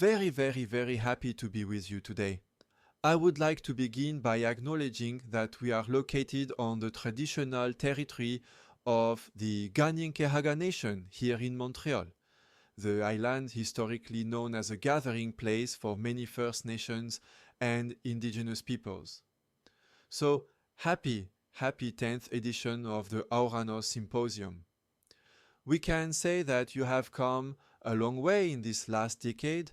very happy to be with you today. I would like to begin by acknowledging that we are located on the traditional territory of the Kanien'kehá:ka Nation here in Montreal, the island historically known as a gathering place for many First Nations and Indigenous peoples. So happy 10th edition of the Ouranos Symposium. We can say that you have come a long way in this last decade.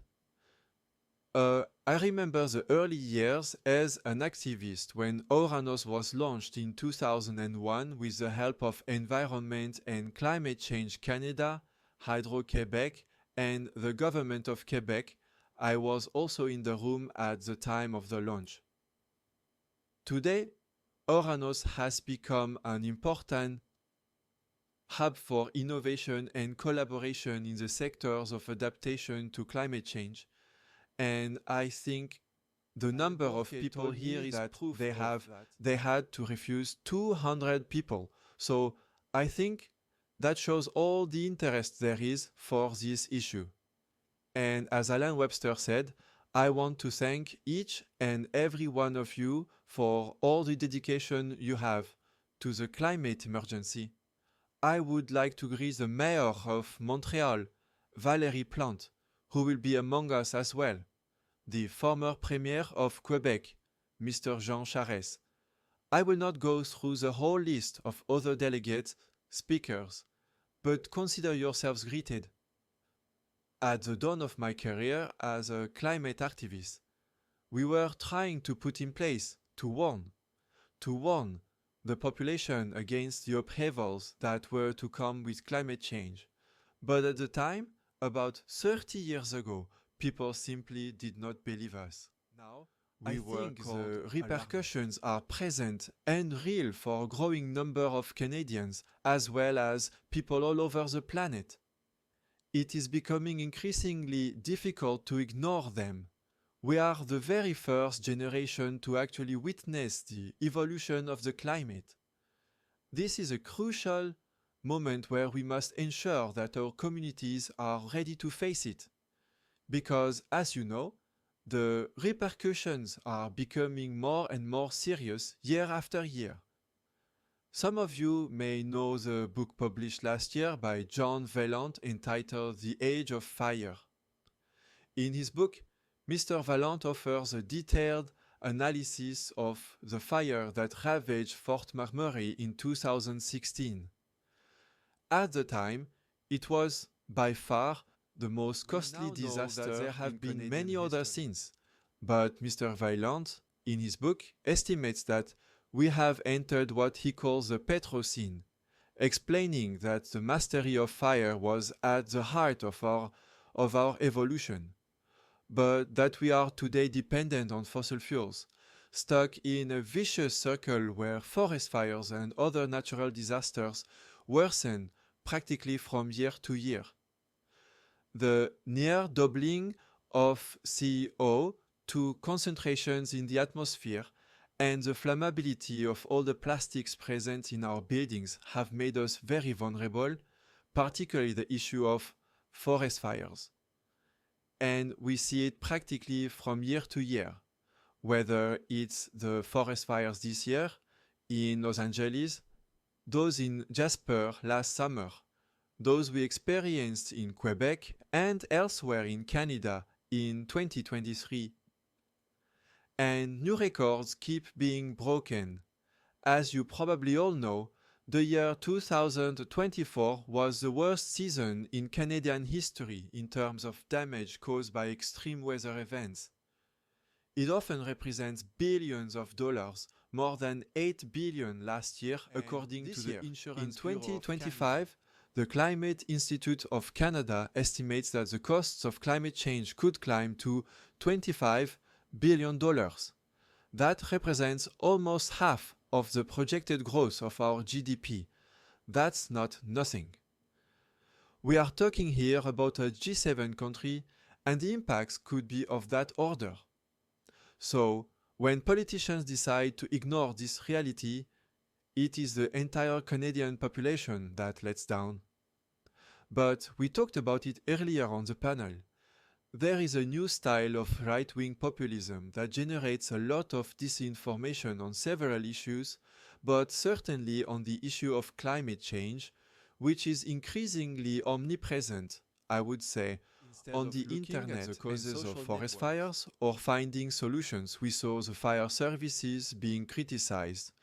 I remember the early years as an activist when Ouranos was launched in 2001 with the help of Environment and Climate Change Canada, Hydro-Québec, and the government of Quebec. I was also in the room at the time of the launch. Today, Ouranos has become an important hub for innovation and collaboration in the sectors of adaptation to climate change. And I think the number of people here is that they had to refuse 200 people. So I think that shows all the interest there is for this issue. And as Alan Webster said, I want to thank each and every one of you for all the dedication you have to the climate emergency. I would like to greet the mayor of Montreal, Valérie Plante, who will be among us as well, the former premier of Quebec, Mr. Jean Charest. I will not go through the whole list of other delegates, speakers, but consider yourselves greeted. At the dawn of my career as a climate activist, we were trying to put in place, to warn the population against the upheavals that were to come with climate change. But at the time, about 30 years ago, people simply did not believe us. Now, I think the repercussions are present and real for a growing number of Canadians, as well as people all over the planet. It is becoming increasingly difficult to ignore them. We are the very first generation to actually witness the evolution of the climate. This is a crucial moment where we must ensure that our communities are ready to face it. Because, as you know, the repercussions are becoming more and more serious year after year. Some of you may know the book published last year by John Vaillant entitled The Age of Fire. In his book, Mr. Vaillant offers a detailed analysis of the fire that ravaged Fort McMurray in 2016. At the time, it was by far the most costly disaster. There have been many others since, but Mr. Vaillant, in his book, estimates that we have entered what he calls the Petrocene, explaining that the mastery of fire was at the heart of our evolution, but that we are today dependent on fossil fuels, stuck in a vicious circle where forest fires and other natural disasters worsen practically from year to year. The near doubling of CO2 concentrations in the atmosphere and the flammability of all the plastics present in our buildings have made us very vulnerable, particularly the issue of forest fires. And we see it practically from year to year, whether it's the forest fires this year in Los Angeles, those in Jasper last summer, those we experienced in Quebec and elsewhere in Canada in 2023. And new records keep being broken. As you probably all know, the year 2024 was the worst season in Canadian history in terms of damage caused by extreme weather events. It often represents billions of dollars, more than $8 billion last year, according to the Insurance Bureau of Canada. In 2025, the Climate Institute of Canada estimates that the costs of climate change could climb to $25 billion. That represents almost half of the projected growth of our GDP. That's not nothing. We are talking here about a G7 country, and the impacts could be of that order. So, when politicians decide to ignore this reality, it is the entire Canadian population that lets down. But we talked about it earlier on the panel. There is a new style of right-wing populism that generates a lot of disinformation on several issues, but certainly on the issue of climate change, which is increasingly omnipresent, I would say, on the internet, the causes of forest fires, or finding solutions. We saw the fire services being criticized,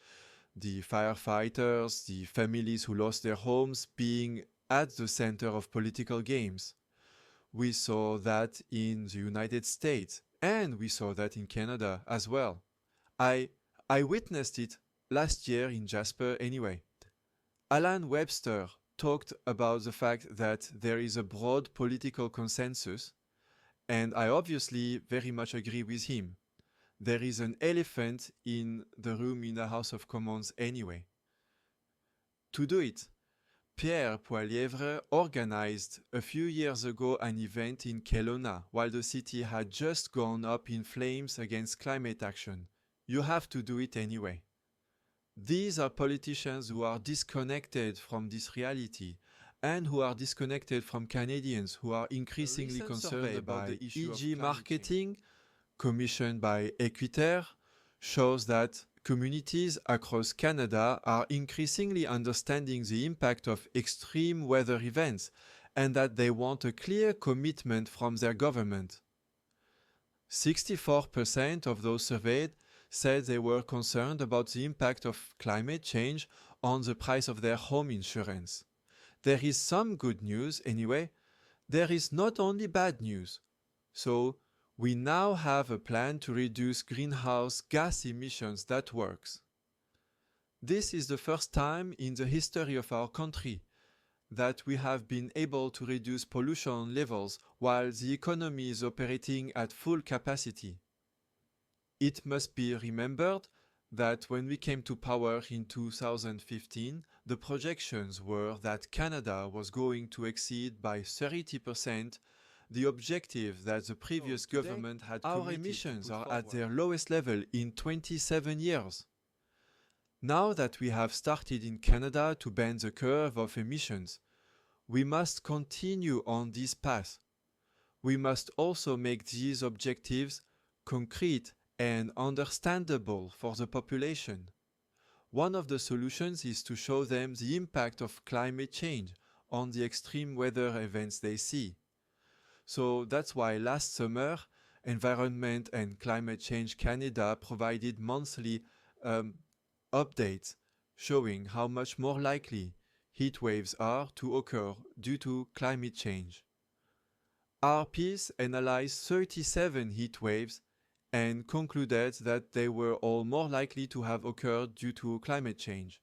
the firefighters, the families who lost their homes being at the center of political games. We saw that in the United States, and we saw that in Canada as well. I, I witnessed it last year in Jasper anyway. Alan Webster talked about the fact that there is a broad political consensus, and I obviously very much agree with him. There is an elephant in the room in the House of Commons anyway. To do it, Pierre Poilievre organized a few years ago an event in Kelowna while the city had just gone up in flames against climate action. You have to do it anyway. These are politicians who are disconnected from this reality and who are disconnected from Canadians who are increasingly concerned about the issue of climate marketing, commissioned by Equiterre, shows that communities across Canada are increasingly understanding the impact of extreme weather events and that they want a clear commitment from their government. 64% of those surveyed said they were concerned about the impact of climate change on the price of their home insurance. There is some good news anyway. There is not only bad news. So, we now have a plan to reduce greenhouse gas emissions that works. This is the first time in the history of our country that we have been able to reduce pollution levels while the economy is operating at full capacity. It must be remembered that when we came to power in 2015, the projections were that Canada was going to exceed by 30% the objective that the previous government had committed. Our emissions are at their lowest level in 27 years. Now that we have started in Canada to bend the curve of emissions, we must continue on this path. We must also make these objectives concrete and understandable for the population. One of the solutions is to show them the impact of climate change on the extreme weather events they see. So that's why last summer, Environment and Climate Change Canada provided monthly updates showing how much more likely heat waves are to occur due to climate change. Our piece analyzed 37 heat waves and concluded that they were all more likely to have occurred due to climate change.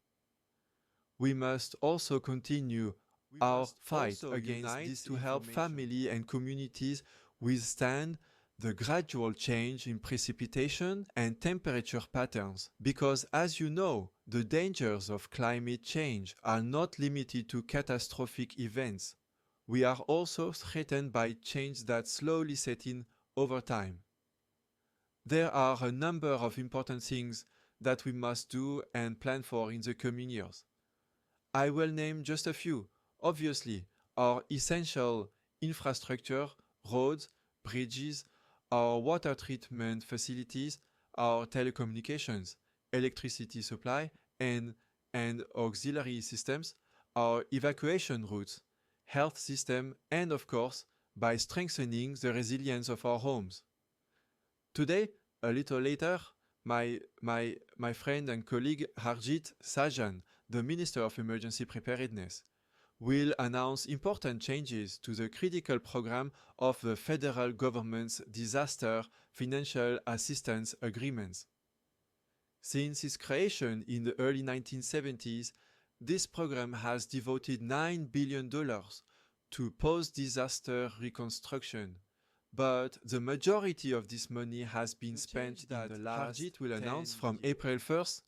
We must also continue our fight against this to help families and communities withstand the gradual change in precipitation and temperature patterns, because as you know, the dangers of climate change are not limited to catastrophic events. We are also threatened by change that slowly set in over time. There are a number of important things that we must do and plan for in the coming years. I will name just a few. Obviously, our essential infrastructure, roads, bridges, our water treatment facilities, our telecommunications, electricity supply, and auxiliary systems, our evacuation routes, health system, and of course, by strengthening the resilience of our homes. Today, a little later, my friend and colleague Harjit Sajjan, the Minister of Emergency Preparedness, will announce important changes to the critical program of the federal government's disaster financial assistance agreements. Since its creation in the early 1970s, this program has devoted $9 billion to post-disaster reconstruction. But the majority of this money has been spent in the last Harjit will announce from April 1st.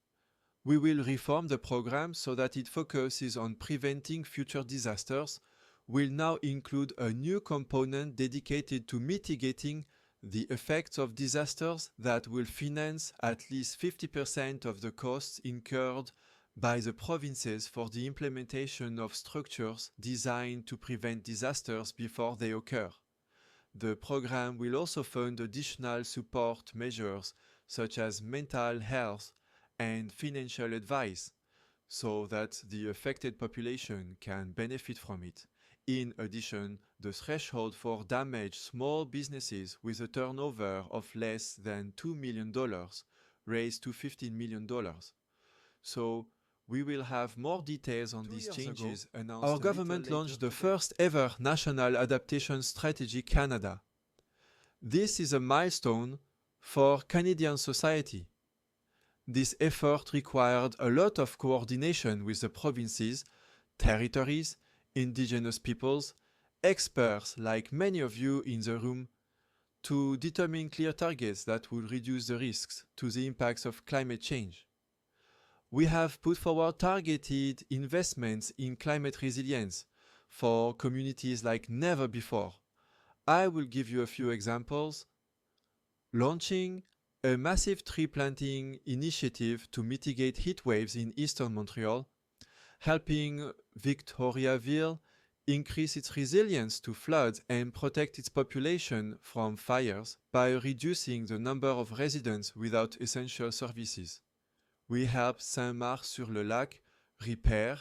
We will reform the program so that it focuses on preventing future disasters, will now include a new component dedicated to mitigating the effects of disasters that will finance at least 50% of the costs incurred by the provinces for the implementation of structures designed to prevent disasters before they occur. The program will also fund additional support measures such as mental health and financial advice so that the affected population can benefit from it. In addition, the threshold for damaged small businesses with a turnover of less than $2 million raised to $15 million. So we will have more details on these changes announced. Our government launched the first ever National Adaptation Strategy Canada. This is a milestone for Canadian society. This effort required a lot of coordination with the provinces, territories, Indigenous peoples, experts like many of you in the room, to determine clear targets that would reduce the risks to the impacts of climate change. We have put forward targeted investments in climate resilience for communities like never before. I will give you a few examples. Launching a massive tree planting initiative to mitigate heat waves in eastern Montreal, helping Victoriaville increase its resilience to floods and protect its population from fires by reducing the number of residents without essential services. We helped Saint-Marc-sur-le-Lac repair,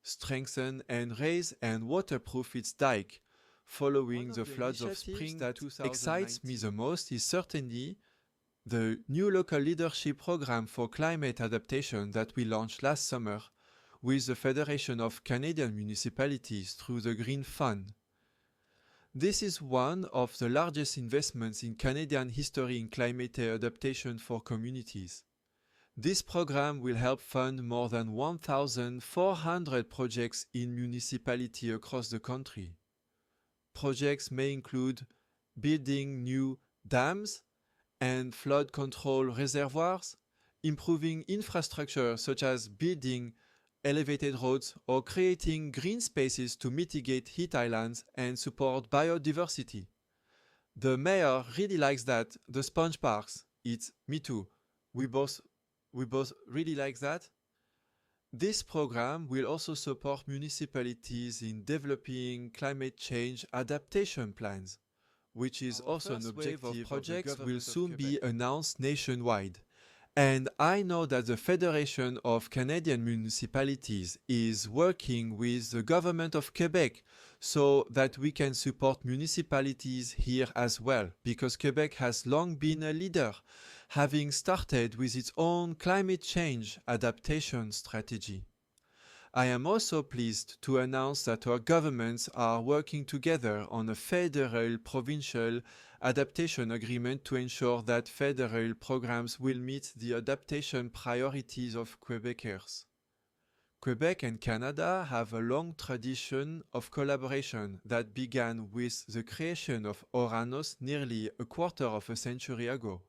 strengthen and raise and waterproof its dike following the floods of spring. That excites me the most is certainly the new local leadership program for climate adaptation that we launched last summer with the Federation of Canadian Municipalities through the Green Fund. This is one of the largest investments in Canadian history in climate adaptation for communities. This program will help fund more than 1,400 projects in municipalities across the country. Projects may include building new dams and flood control reservoirs, improving infrastructure such as building elevated roads or creating green spaces to mitigate heat islands and support biodiversity. The mayor really likes that. The sponge parks, it's me too. We both really like that. This program will also support municipalities in developing climate change adaptation plans, which is also an objective of projects will soon be announced nationwide. And I know that the Federation of Canadian Municipalities is working with the government of Quebec so that we can support municipalities here as well, because Quebec has long been a leader, having started with its own climate change adaptation strategy. I am also pleased to announce that our governments are working together on a federal-provincial adaptation agreement to ensure that federal programs will meet the adaptation priorities of Quebecers. Quebec and Canada have a long tradition of collaboration that began with the creation of Ouranos nearly a quarter of a century ago.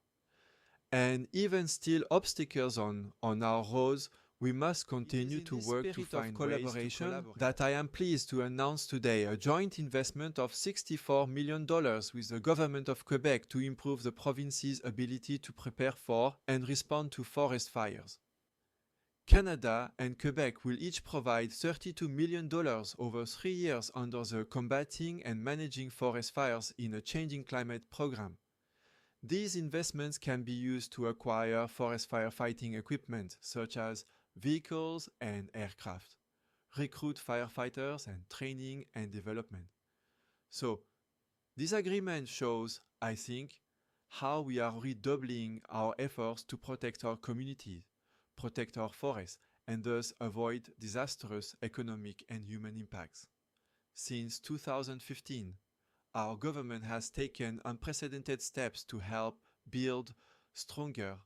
And even still obstacles on our roads, we must continue to work to find collaboration that I am pleased to announce today a joint investment of $64 million with the government of Quebec to improve the province's ability to prepare for and respond to forest fires. Canada and Quebec will each provide $32 million over 3 years under the Combating and Managing Forest Fires in a Changing Climate program. These investments can be used to acquire forest firefighting equipment such as vehicles and aircraft, recruit firefighters, and training and development. So, this agreement shows, I think, how we are redoubling our efforts to protect our communities, protect our forests, and thus avoid disastrous economic and human impacts. Since 2015, our government has taken unprecedented steps to help build stronger,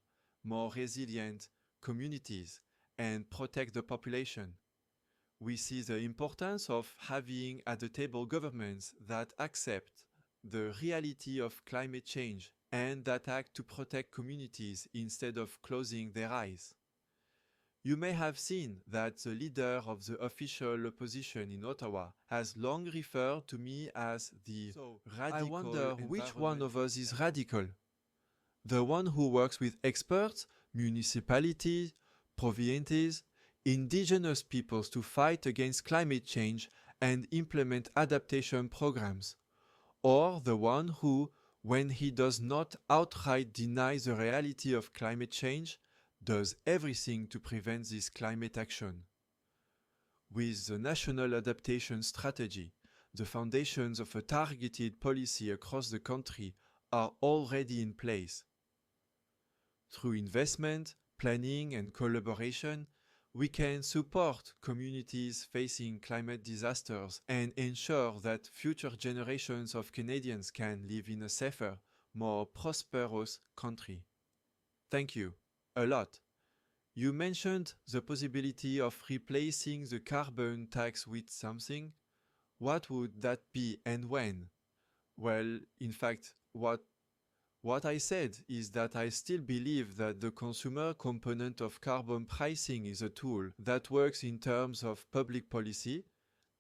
more resilient communities and protect the population. We see the importance of having at the table governments that accept the reality of climate change and that act to protect communities instead of closing their eyes. You may have seen that the leader of the official opposition in Ottawa has long referred to me as the radical. I wonder which one of us is radical? The one who works with experts, municipalities, provinces, indigenous peoples to fight against climate change and implement adaptation programs, or the one who, when he does not outright deny the reality of climate change, does everything to prevent this climate action. With the National Adaptation Strategy, the foundations of a targeted policy across the country are already in place. Through investment, planning, and collaboration, we can support communities facing climate disasters and ensure that future generations of Canadians can live in a safer, more prosperous country. Thank you. A lot. You mentioned the possibility of replacing the carbon tax with something. What would that be and when? Well, in fact, what I said is that I still believe that the consumer component of carbon pricing is a tool that works in terms of public policy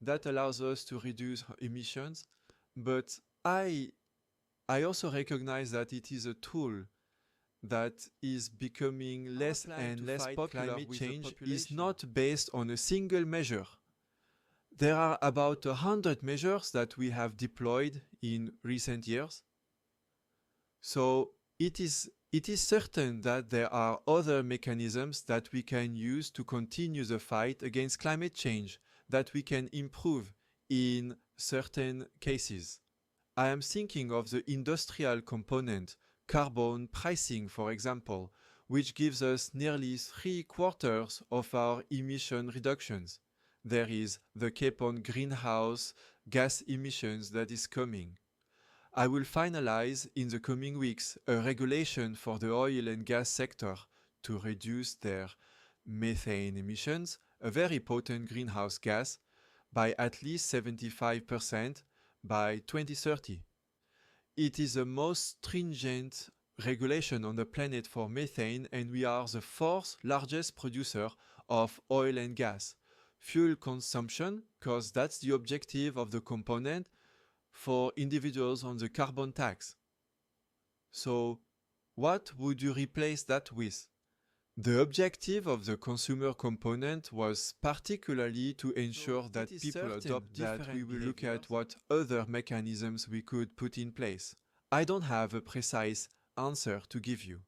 that allows us to reduce emissions, but I also recognize that it is a tool that is becoming less and less popular. Climate change is not based on a single measure. There are about 100 measures that we have deployed in recent years. So it is certain that there are other mechanisms that we can use to continue the fight against climate change, that we can improve in certain cases. I am thinking of the industrial component, carbon pricing, for example, which gives us nearly 3/4 of our emission reductions. There is the cap on greenhouse gas emissions that is coming. I will finalize in the coming weeks a regulation for the oil and gas sector to reduce their methane emissions, a very potent greenhouse gas, by at least 75% by 2030. It is the most stringent regulation on the planet for methane, and we are the fourth largest producer of oil and gas. Fuel consumption, because that's the objective of the component, for individuals on the carbon tax. So, what would you replace that with? The objective of the consumer component was particularly to ensure that people adopt that. We will look at what other mechanisms we could put in place. I don't have a precise answer to give you.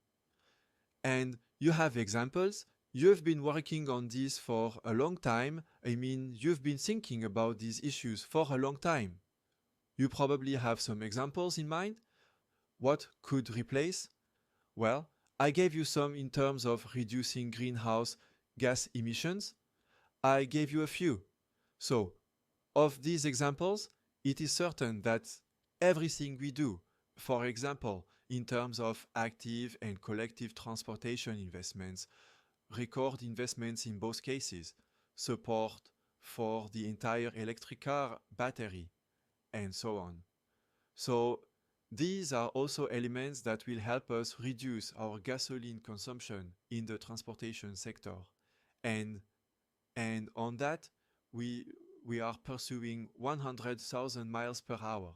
And you have examples. You've been working on this for a long time. I mean, you've been thinking about these issues for a long time. You probably have some examples in mind. What could replace? Well, I gave you some in terms of reducing greenhouse gas emissions. I gave you a few. So, of these examples, it is certain that everything we do, for example, in terms of active and collective transportation investments, record investments in both cases, support for the entire electric car battery, and so on. So these are also elements that will help us reduce our gasoline consumption in the transportation sector. And on that, we are pursuing 100,000 miles per hour.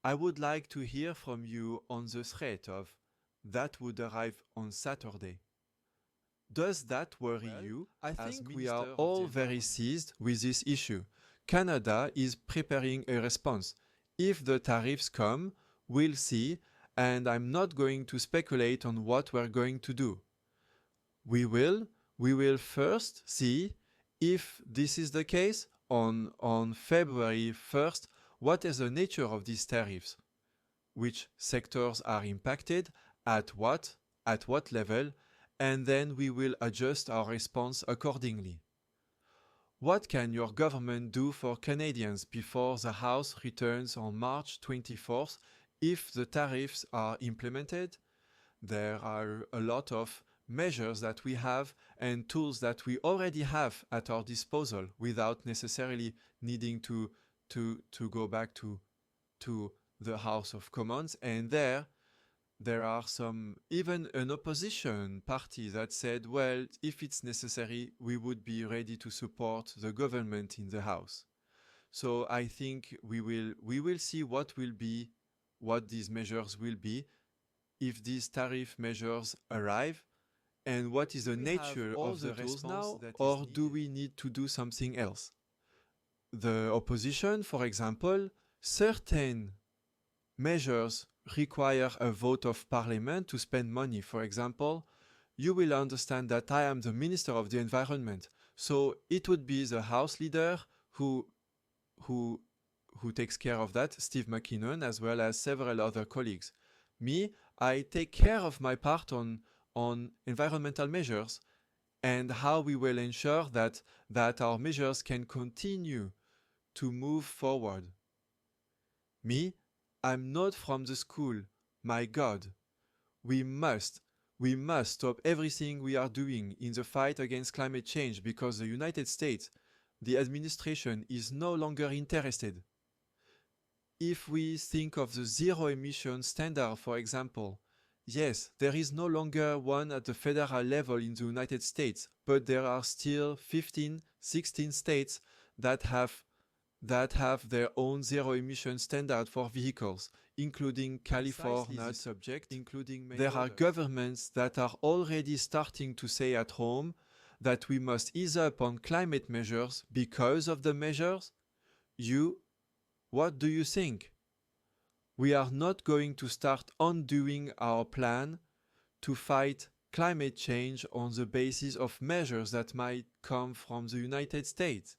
I would like to hear from you on the threat of that would arrive on Saturday. Does that worry you? I think we are all very seized with this issue. Canada is preparing a response. If the tariffs come, we'll see, and I'm not going to speculate on what we're going to do. We will first see if this is the case on February 1st, what is the nature of these tariffs? Which sectors are impacted, at what level, and then we will adjust our response accordingly. What can your government do for Canadians before the House returns on March 24th if the tariffs are implemented? There are a lot of measures that we have and tools that we already have at our disposal without necessarily needing to go back to the House of Commons. And there are some, even an opposition party that said, well, if it's necessary, we would be ready to support the government in the House. So I think we will see what these measures will be, if these tariff measures arrive, and what is the nature of the response now, or do we need to do something else? The opposition, for example, certain measures require a vote of parliament to spend money, for example, you will understand that I am the Minister of the Environment. So it would be the House leader who takes care of that, Steve McKinnon, as well as several other colleagues. Me, I take care of my part on environmental measures and how we will ensure that our measures can continue to move forward. Me, I'm not from the school. My God, we must stop everything we are doing in the fight against climate change because the United States, the administration, is no longer interested. If we think of the zero emission standard, for example, yes, there is no longer one at the federal level in the United States, but there are still 15, 16 states that have their own zero emission standard for vehicles, including California subject, including there are governments that are already starting to say at home that we must ease up on climate measures because of the measures. What do you think? We are not going to start undoing our plan to fight climate change on the basis of measures that might come from the United States.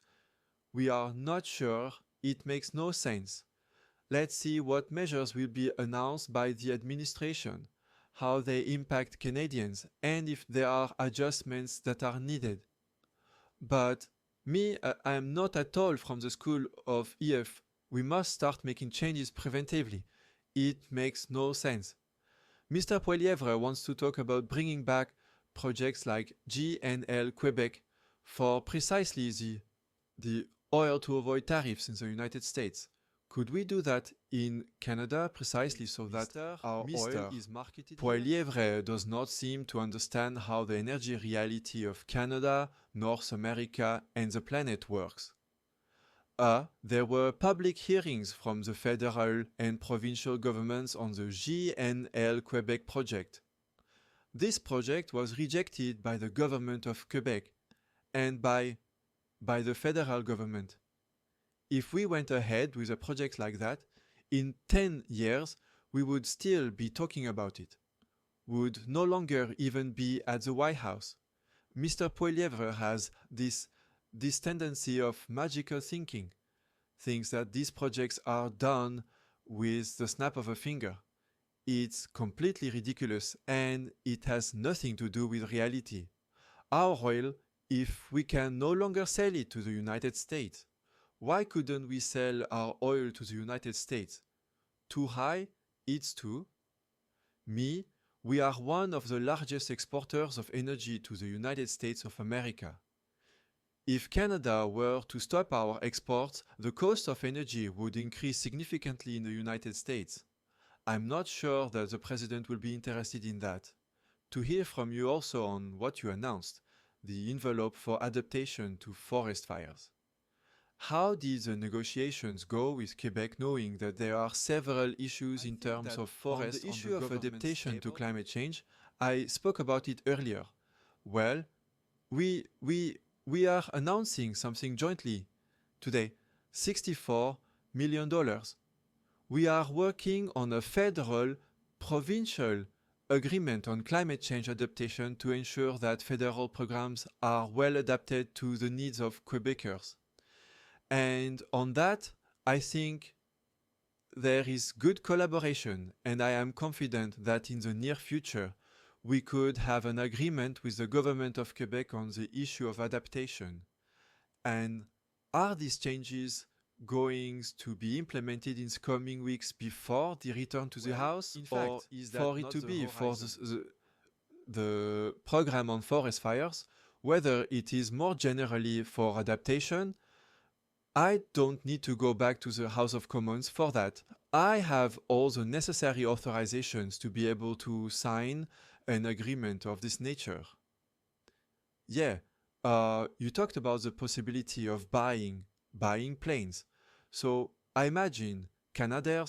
We are not sure. It makes no sense. Let's see what measures will be announced by the administration, how they impact Canadians, and if there are adjustments that are needed. But me, I am not at all from the school of EF. We must start making changes preventively. It makes no sense. Mr. Poilievre wants to talk about bringing back projects like GNL Quebec for precisely the oil to avoid tariffs in the United States. Could we do that in Canada precisely so that our oil is marketed? Poilievre does not seem to understand how the energy reality of Canada, North America, and the planet works. There were public hearings from the federal and provincial governments on the GNL Quebec project. This project was rejected by the government of Quebec and by the federal government. If we went ahead with a project like that, in 10 years, we would still be talking about it, would no longer even be at the White House. Mr. Poilievre has this tendency of magical thinking, thinks that these projects are done with the snap of a finger. It's completely ridiculous and it has nothing to do with reality. Our oil, if we can no longer sell it to the United States, why couldn't we sell our oil to the United States? Too high? It's too. We are one of the largest exporters of energy to the United States of America. If Canada were to stop our exports, the cost of energy would increase significantly in the United States. I'm not sure that the President will be interested in that. To hear from you also on what you announced, the envelope for adaptation to forest fires. How did the negotiations go with Quebec, knowing that there are several issues in terms of forests? On the issue of adaptation to climate change, I spoke about it earlier. Well, we are announcing something jointly today, $64 million. We are working on a federal, provincial agreement on climate change adaptation to ensure that federal programs are well adapted to the needs of Quebecers. And on that, I think there is good collaboration, and I am confident that in the near future, we could have an agreement with the government of Quebec on the issue of adaptation. And are these changes going to be implemented in the coming weeks before the return to the House? In fact, or is that for it to be for the program on forest fires, whether it is more generally for adaptation, I don't need to go back to the House of Commons for that. I have all the necessary authorizations to be able to sign an agreement of this nature. Yeah, you talked about the possibility of buying planes. So I imagine Canadair,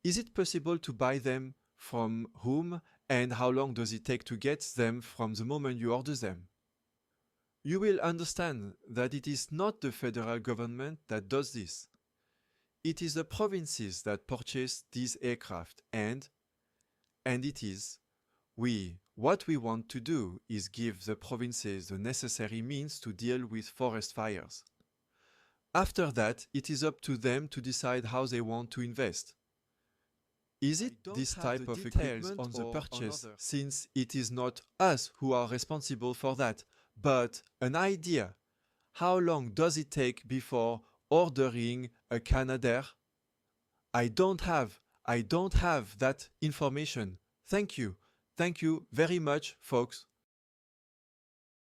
is it possible to buy them from whom, and how long does it take to get them from the moment you order them? You will understand that it is not the federal government that does this. it is the provinces that purchase these aircraft, and it is what we want to do is give the provinces the necessary means to deal with forest fires. After that, it is up to them to decide how they want to invest. Is it this type of equipment on the purchase, since it is not us who are responsible for that, but an idea? How long does it take before ordering a Canadair? I don't have that information. Thank you. Thank you very much, folks.